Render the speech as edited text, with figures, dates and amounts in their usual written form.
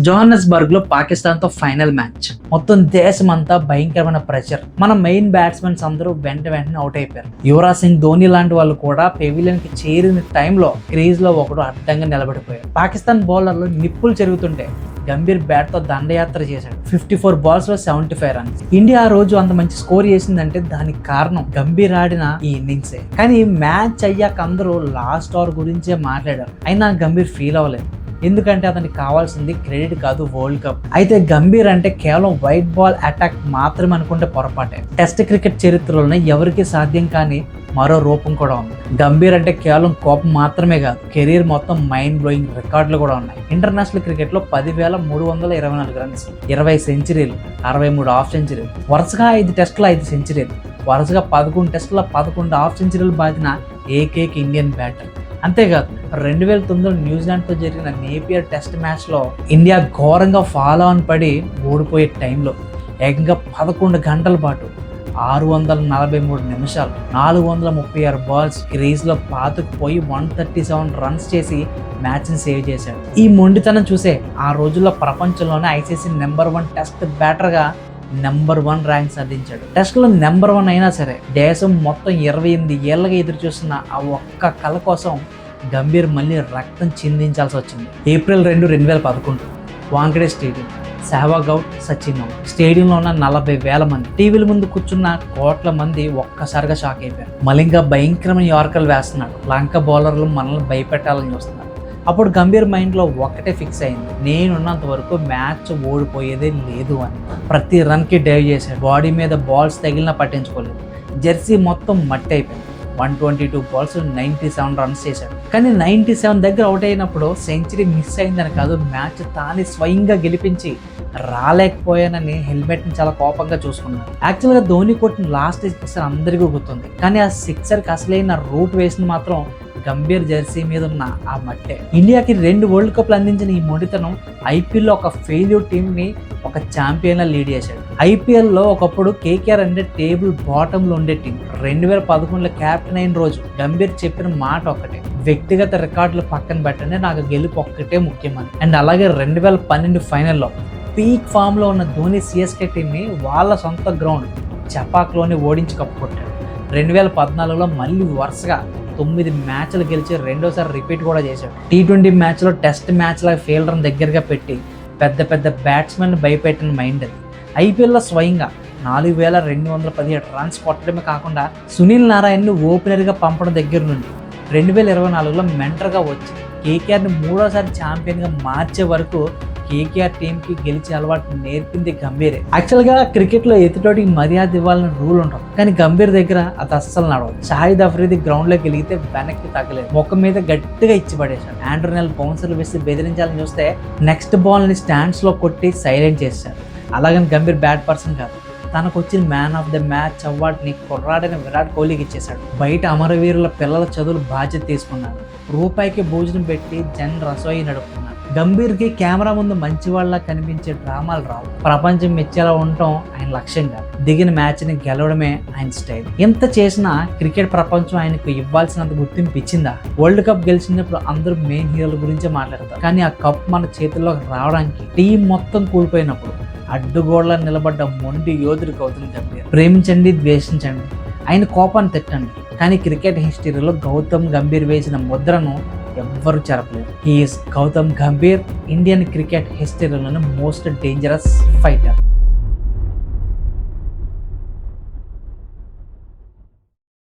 జోహానస్బర్గ్ లో పాకిస్తాన్ తో final match. మొత్తం దేశం అంతా భయంకరమైన ప్రెషర్. మన మెయిన్ బ్యాట్స్మెన్స్ అందరూ వెంటనే అవుట్ అయిపోయారు. యువరాజ్ సింగ్, ధోని లాంటి వాళ్ళు కూడా పెవిలియన్ కి చేరిన టైంలో క్రీజ్ లో ఒకడు అడ్డంగా నిలబడిపోయారు. పాకిస్తాన్ బౌలర్లు నిప్పులు చెరుగుతుంటే గంభీర్ బ్యాట్ తో దండయాత్ర చేశాడు. 54 బాల్స్ లో 75 రన్స్. ఇండియా ఆ రోజు అంత మంచి స్కోర్ చేసిందంటే దానికి కారణం గంభీర్ ఆడిన ఈ ఇన్నింగ్సే. కానీ మ్యాచ్ అయ్యాక అందరూ లాస్ట్ ఓవర్ గురించే మాట్లాడారు. అయినా గంభీర్ ఫీల్ అవ్వలేదు. ఎందుకంటే అతనికి కావాల్సింది క్రెడిట్ కాదు, వరల్డ్ కప్. అయితే గంభీర్ అంటే కేవలం వైట్ బాల్ అటాక్ మాత్రమే అనుకుంటే పొరపాటే. టెస్ట్ క్రికెట్ చరిత్రలోనే ఎవరికి సాధ్యం కాని మరో రూపం కూడా ఉంది. గంభీర్ అంటే కేవలం కోపం మాత్రమే కాదు, కెరీర్ మొత్తం మైండ్ బ్లోయింగ్ రికార్డులు కూడా ఉన్నాయి. ఇంటర్నేషనల్ క్రికెట్ లో 10,324 రన్స్, 20 సెంచరీలు, 63 హాఫ్ సెంచరీలు, వరుసగా 5 టెస్టుల 5 సెంచరీలు, వరుసగా 11 టెస్టుల 11 హాఫ్ సెంచరీలు బాధిన ఏకైక ఇండియన్ బ్యాటర్. అంతేకాదు 2009లో న్యూజిలాండ్తో జరిగిన నేపియర్ టెస్ట్ మ్యాచ్లో ఇండియా ఘోరంగా ఫాలో ఆన్ పడి ఓడిపోయే టైంలో ఏకంగా 11 గంటల పాటు 643 నిమిషాలు, 436 బాల్స్ క్రీజ్లో పాతుకుపోయి 137 రన్స్ చేసి మ్యాచ్ని సేవ్ చేశాడు. ఈ మొండితనం చూసే ఆ రోజుల్లో ప్రపంచంలోనే ఐసీసీ నెంబర్ 1 టెస్ట్ బ్యాటర్గా నెంబర్ 1 ర్యాంక్ సాధించాడు. టెస్ట్లో నెంబర్ 1 అయినా సరే దేశం మొత్తం 28 ఏళ్ళగా ఎదురు చూస్తున్న ఆ ఒక్క కళ కోసం గంభీర్ మళ్ళీ రక్తం చిందించాల్సి వచ్చింది. April 2, 2011 Wankhede stadium. Sehwag out, Sachin out. స్టేడియంలో ఉన్న 40,000 మంది, టీవీల ముందు కూర్చున్న కోట్ల మంది ఒక్కసారిగా షాక్ అయిపోయారు. మలింగా భయంకరమైన యార్కర్లు వేస్తున్నాడు. లంక బౌలర్లు మనల్ని భయపెట్టాలని చూస్తున్నారు. అప్పుడు గంభీర్ మైండ్లో ఒక్కటే ఫిక్స్ అయింది, నేనున్నంత వరకు మ్యాచ్ ఓడిపోయేదే లేదు అని. ప్రతి రన్కి డైవ్ చేశాడు. బాడీ మీద బాల్స్ తగిలినా పట్టించుకోలేదు. జెర్సీ మొత్తం మట్టి అయిపోయింది. 122 బాల్స్ 97 రన్స్ చేశాడు. కానీ 97 దగ్గర అవుట్ అయినప్పుడు సెంచరీ మిస్ అయిందని కాదు, మ్యాచ్ తానే స్వయంగా గెలిపించి రాలేకపోయానని హెల్మెట్ని చాలా కోపంగా చూసుకున్నాడు. యాక్చువల్గా ధోని కొట్టిన లాస్ట్ సిక్సర్ అందరికీ గుర్తుంది. కానీ ఆ సిక్సర్కి అసలైన రూట్ వేసింది మాత్రం గంభీర్ జెర్సీ మీద ఉన్న ఆ మట్టే. ఇండియాకి 2 వరల్డ్ కప్లు అందించిన ఈ మొండితనం ఐపీఎల్లో ఒక ఫెయిల్యూర్ టీంని ఒక ఛాంపియన్లా లీడ్ చేశాడు. ఐపీఎల్లో ఒకప్పుడు కేకేఆర్ అంటే టేబుల్ బాటంలో ఉండే టీం. 2011లో క్యాప్టెన్ అయిన రోజు గంభీర్ చెప్పిన మాట ఒకటే, వ్యక్తిగత రికార్డులు పక్కన పెట్టండి, నాకు గెలుపు ఒక్కటే ముఖ్యమని. అండ్ అలాగే 2012 ఫైనల్లో పీక్ ఫామ్లో ఉన్న ధోని సిఎస్కే టీంని వాళ్ళ సొంత గ్రౌండ్ చపాక్లోనే ఓడించి కప్పుకొట్టాడు. 2014లో మళ్ళీ వరుసగా 9 మ్యాచ్లు గెలిచి రెండోసారి రిపీట్ కూడా చేశాడు. T20 మ్యాచ్లో టెస్ట్ మ్యాచ్ల ఫీల్డర్ని దగ్గరగా పెట్టి పెద్ద బ్యాట్స్మెన్ భయపెట్టిన మైండ్ అది. ఐపీఎల్లో స్వయంగా 4,217 రన్స్ కొట్టడమే కాకుండా సునీల్ నారాయణ్ని ఓపెనర్గా పంపడం దగ్గర నుండి 2024లో మెంటర్గా వచ్చి కేకేఆర్ని 3వ ఛాంపియన్గా మార్చే వరకు కేకేఆర్ టీంకి గెలిచే అలవాటు నేర్పింది గంభీరే. యాక్చువల్గా క్రికెట్లో ఎదుటోటికి మర్యాద ఇవ్వాలని రూల్ ఉంటుంది, కానీ గంభీర్ దగ్గర అది అస్సలు నడవదు. షాహిద్ అఫ్రీది గ్రౌండ్లో గెలిగితే వెనక్కి తగ్గలేదు, ముఖం మీద గట్టిగా ఇచ్చి పడేశాడు. ఆండ్రూ నెల్ బౌన్సర్లు వేసి బెదిరించాలని చూస్తే నెక్స్ట్ బాల్ని స్టాండ్స్లో కొట్టి సైలెంట్ చేశాడు. అలాగని గంభీర్ బ్యాడ్ పర్సన్ కాదు. తనకు వచ్చిన మ్యాన్ ఆఫ్ ద మ్యాచ్ అవార్డుని కుర్రాడైన విరాట్ కోహ్లీకి ఇచ్చేశాడు. బయట అమరవీరుల పిల్లల చదువులు బాధ్యత తీసుకున్నాడు. రూపాయికి భోజనం పెట్టి జన్ రసోయి నడుపుకున్నాడు. గంభీర్కి కెమెరా ముందు మంచి వాళ్ళ కనిపించే డ్రామాలు రావు. ప్రపంచం మెచ్చేలా ఉండటం ఆయన లక్ష్యంగా, దిగిన మ్యాచ్ని గెలవడమే ఆయన స్టైల్. ఎంత చేసినా క్రికెట్ ప్రపంచం ఆయనకు ఇవ్వాల్సినంత గుర్తింపు ఇచ్చిందా? వరల్డ్ కప్ గెలిచినప్పుడు అందరూ మెయిన్ హీరోల గురించే మాట్లాడతారు, కానీ ఆ కప్ మన చేతుల్లోకి రావడానికి టీం మొత్తం కూలిపోయినప్పుడు అడ్డుగోడలా నిలబడ్డ మొండి యోధుడికి అవుతుంది గంభీర్. ప్రేమించండి, ద్వేషించండి, ఆయన కోపాన్ని తిట్టండి, కానీ క్రికెట్ హిస్టరీలో గౌతమ్ గంభీర్ వేసిన ముద్రను ఎవ్వరూ చెరపలేరు. He's Gautam Gambhir, Indian cricket హిస్టరీలోని మోస్ట్ డేంజరస్ ఫైటర్.